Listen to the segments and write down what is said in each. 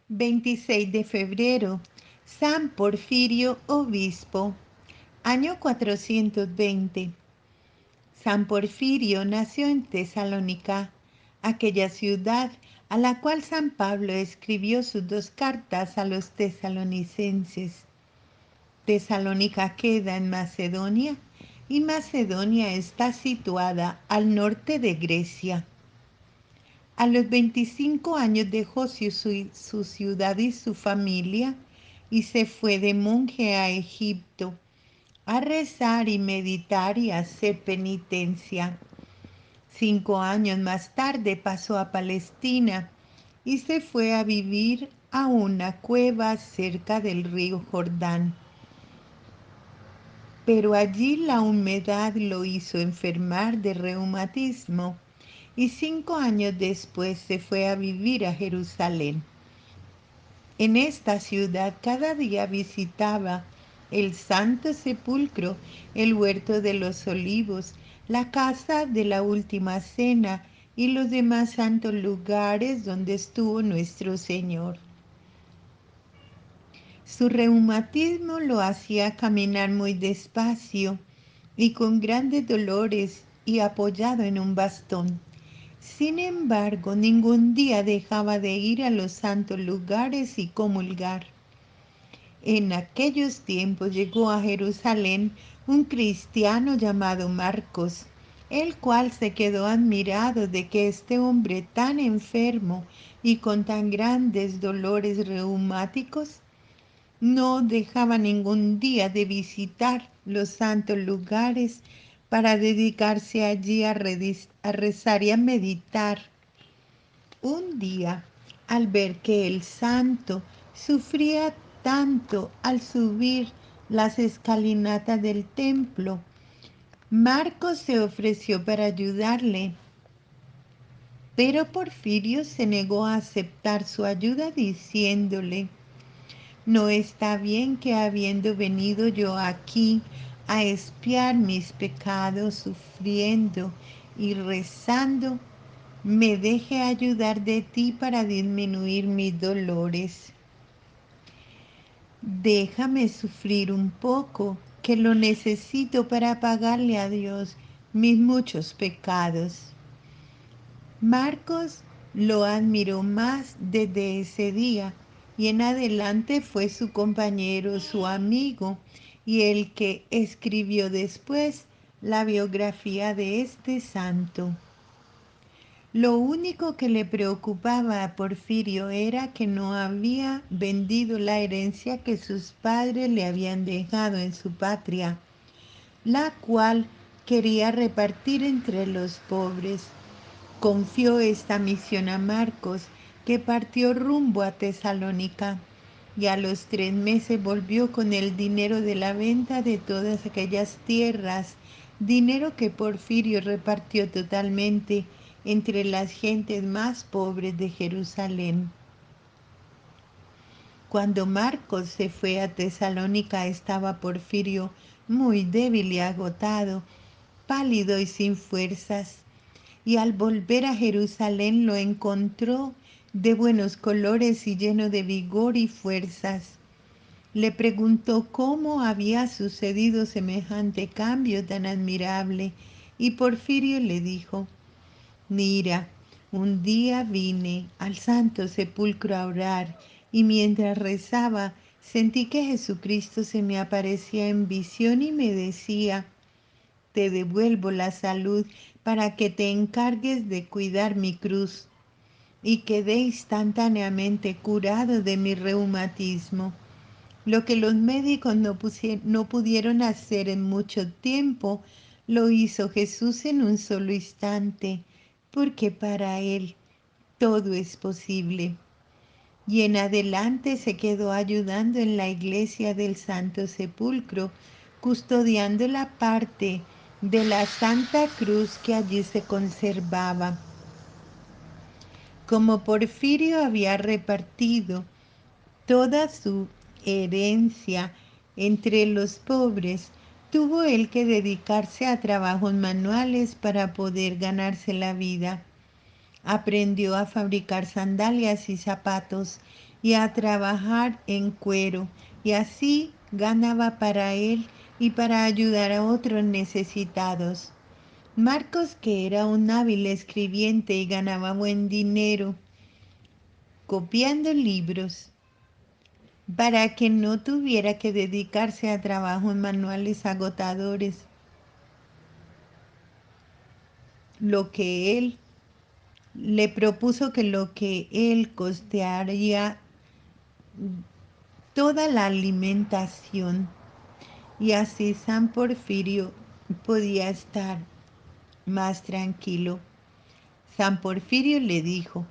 26 de febrero, San Porfirio Obispo, año 420. San Porfirio nació en Tesalónica, aquella ciudad a la cual San Pablo escribió sus dos cartas a los tesalonicenses. Tesalónica queda en Macedonia y Macedonia está situada al norte de Grecia. A los 25 años dejó su ciudad y su familia y se fue de monje a Egipto a rezar y meditar y hacer penitencia. 5 años más tarde pasó a Palestina y se fue a vivir a una cueva cerca del río Jordán. Pero allí la humedad lo hizo enfermar de reumatismo y 5 años después se fue a vivir a Jerusalén. En esta ciudad cada día visitaba el Santo Sepulcro, el Huerto de los Olivos, la casa de la Última Cena y los demás santos lugares donde estuvo nuestro Señor. Su reumatismo lo hacía caminar muy despacio y con grandes dolores y apoyado en un bastón. Sin embargo, ningún día dejaba de ir a los santos lugares y comulgar. En aquellos tiempos llegó a Jerusalén un cristiano llamado Marcos, el cual se quedó admirado de que este hombre tan enfermo y con tan grandes dolores reumáticos no dejaba ningún día de visitar los santos lugares para dedicarse allí a rezar y a meditar. Un día, al ver que el santo sufría tanto al subir las escalinatas del templo, Marcos se ofreció para ayudarle, pero Porfirio se negó a aceptar su ayuda diciéndole: no está bien que habiendo venido yo aquí a expiar mis pecados, sufriendo y rezando, me deje ayudar de ti para disminuir mis dolores. Déjame sufrir un poco, que lo necesito para pagarle a Dios mis muchos pecados. Marcos lo admiró más desde ese día y en adelante fue su compañero, su amigo y el que escribió después la biografía de este santo. Lo único que le preocupaba a Porfirio era que no había vendido la herencia que sus padres le habían dejado en su patria, la cual quería repartir entre los pobres. Confió esta misión a Marcos, que partió rumbo a Tesalónica, y a los 3 meses volvió con el dinero de la venta de todas aquellas tierras, dinero que Porfirio repartió totalmente entre las gentes más pobres de Jerusalén. Cuando Marcos se fue a Tesalónica estaba Porfirio muy débil y agotado, pálido y sin fuerzas, y al volver a Jerusalén lo encontró de buenos colores y lleno de vigor y fuerzas. Le preguntó cómo había sucedido semejante cambio tan admirable, y Porfirio le dijo: mira, un día vine al Santo Sepulcro a orar y mientras rezaba sentí que Jesucristo se me aparecía en visión y me decía: te devuelvo la salud para que te encargues de cuidar mi cruz. Y quedé instantáneamente curado de mi reumatismo. Lo que los médicos no pudieron hacer en mucho tiempo, lo hizo Jesús en un solo instante, porque para Él todo es posible. Y en adelante se quedó ayudando en la iglesia del Santo Sepulcro, custodiando la parte de la Santa Cruz que allí se conservaba. Como Porfirio había repartido toda su herencia entre los pobres, tuvo él que dedicarse a trabajos manuales para poder ganarse la vida. Aprendió a fabricar sandalias y zapatos y a trabajar en cuero, y así ganaba para él y para ayudar a otros necesitados. Marcos, que era un hábil escribiente y ganaba buen dinero copiando libros, para que no tuviera que dedicarse a trabajos manuales agotadores, lo que él le propuso que lo que él costearía toda la alimentación, y así San Porfirio podía estar más tranquilo. San Porfirio le dijo: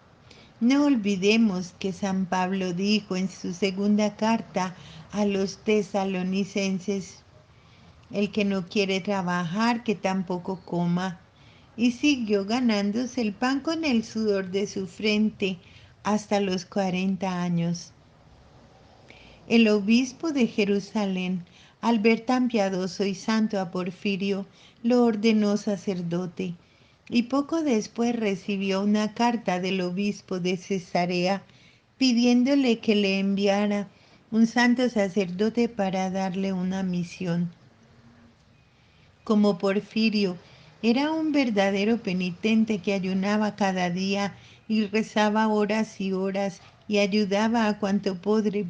no olvidemos que San Pablo dijo en su segunda carta a los tesalonicenses: el que no quiere trabajar, que tampoco coma. Y siguió ganándose el pan con el sudor de su frente hasta los 40 años. El obispo de Jerusalén, al ver tan piadoso y santo a Porfirio, lo ordenó sacerdote, y poco después recibió una carta del obispo de Cesarea pidiéndole que le enviara un santo sacerdote para darle una misión. Como Porfirio era un verdadero penitente que ayunaba cada día y rezaba horas y horas y ayudaba a cuanto pobre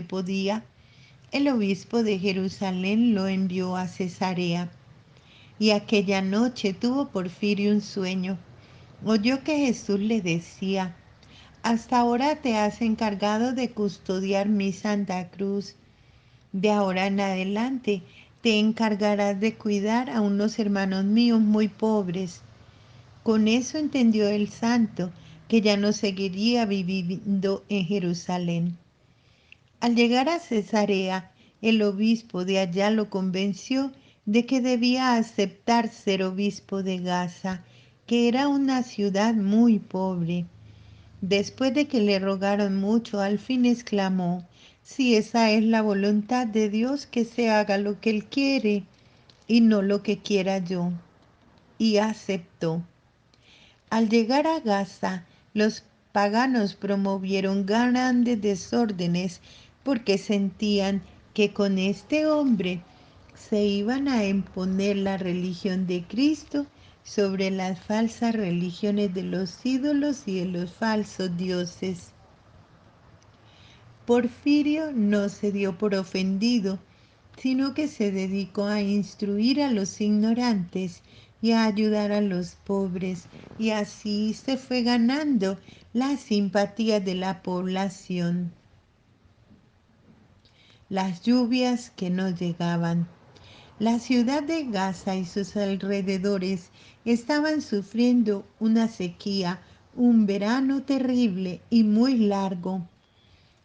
podía, el obispo de Jerusalén lo envió a Cesarea. Y aquella noche tuvo Porfirio un sueño. Oyó que Jesús le decía: hasta ahora te has encargado de custodiar mi Santa Cruz. De ahora en adelante te encargarás de cuidar a unos hermanos míos muy pobres. Con eso entendió el santo que ya no seguiría viviendo en Jerusalén. Al llegar a Cesarea, el obispo de allá lo convenció de que debía aceptar ser obispo de Gaza, que era una ciudad muy pobre. Después de que le rogaron mucho, al fin exclamó: si esa es la voluntad de Dios, que se haga lo que Él quiere y no lo que quiera yo. Y aceptó. Al llegar a Gaza, los paganos promovieron grandes desórdenes porque sentían que con este hombre se iban a imponer la religión de Cristo sobre las falsas religiones de los ídolos y de los falsos dioses. Porfirio no se dio por ofendido, sino que se dedicó a instruir a los ignorantes y a ayudar a los pobres, y así se fue ganando la simpatía de la población. Las lluvias que no llegaban. La ciudad de Gaza y sus alrededores estaban sufriendo una sequía, un verano terrible y muy largo.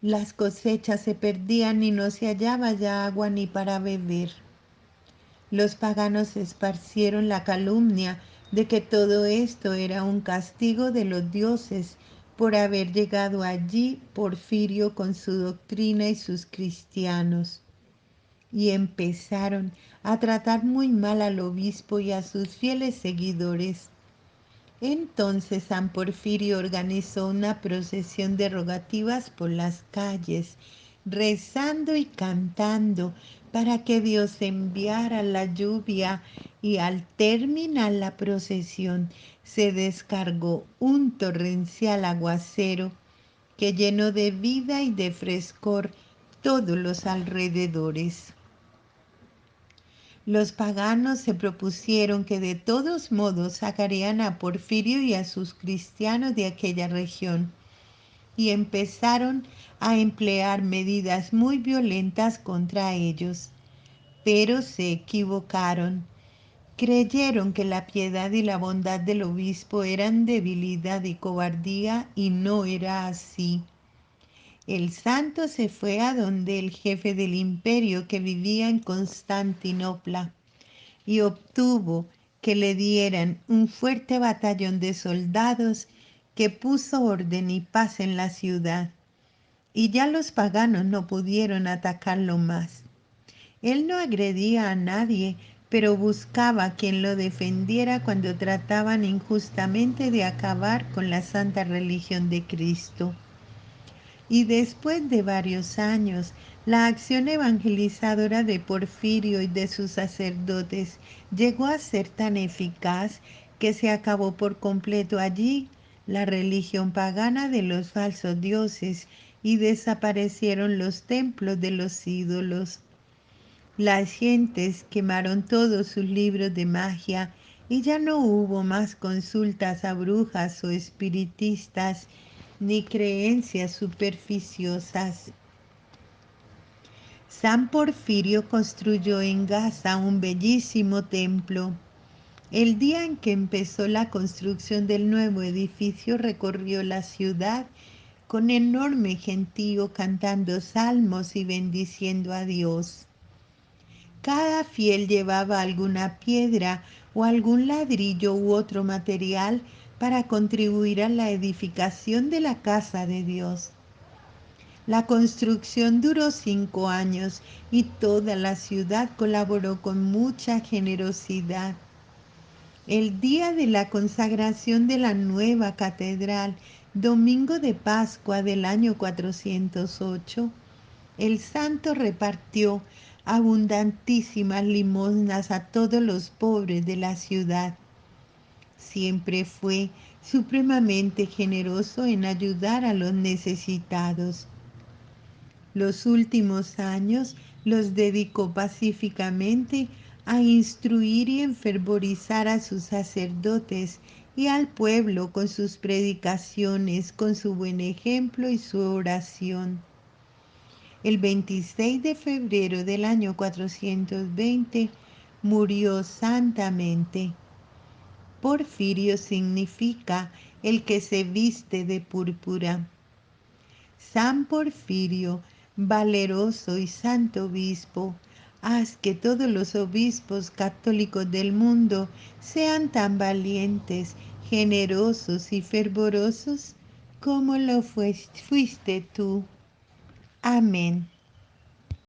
Las cosechas se perdían y no se hallaba ya agua ni para beber. Los paganos esparcieron la calumnia de que todo esto era un castigo de los dioses por haber llegado allí Porfirio con su doctrina y sus cristianos. Y empezaron a tratar muy mal al obispo y a sus fieles seguidores. Entonces San Porfirio organizó una procesión de rogativas por las calles, rezando y cantando para que Dios enviara la lluvia, y al terminar la procesión se descargó un torrencial aguacero que llenó de vida y de frescor todos los alrededores. Los paganos se propusieron que de todos modos sacarían a Porfirio y a sus cristianos de aquella región, y empezaron a emplear medidas muy violentas contra ellos. Pero se equivocaron. Creyeron que la piedad y la bondad del obispo eran debilidad y cobardía, y no era así. El santo se fue a donde el jefe del imperio, que vivía en Constantinopla, y obtuvo que le dieran un fuerte batallón de soldados que puso orden y paz en la ciudad, y ya los paganos no pudieron atacarlo más. Él no agredía a nadie, pero buscaba quien lo defendiera cuando trataban injustamente de acabar con la santa religión de Cristo. Y después de varios años, la acción evangelizadora de Porfirio y de sus sacerdotes llegó a ser tan eficaz que se acabó por completo allí la religión pagana de los falsos dioses y desaparecieron los templos de los ídolos. Las gentes quemaron todos sus libros de magia y ya no hubo más consultas a brujas o espiritistas ni creencias superficiosas. San Porfirio construyó en Gaza un bellísimo templo. El día en que empezó la construcción del nuevo edificio recorrió la ciudad con enorme gentío cantando salmos y bendiciendo a Dios. Cada fiel llevaba alguna piedra o algún ladrillo u otro material para contribuir a la edificación de la casa de Dios. La construcción duró 5 años y toda la ciudad colaboró con mucha generosidad. El día de la consagración de la nueva catedral, domingo de Pascua del año 408, el santo repartió abundantísimas limosnas a todos los pobres de la ciudad. Siempre fue supremamente generoso en ayudar a los necesitados. Los últimos años los dedicó pacíficamente a instruir y enfervorizar a sus sacerdotes y al pueblo con sus predicaciones, con su buen ejemplo y su oración. El 26 de febrero del año 420 murió santamente. Porfirio significa el que se viste de púrpura. San Porfirio, valeroso y santo obispo, haz que todos los obispos católicos del mundo sean tan valientes, generosos y fervorosos como lo fuiste tú. Amén.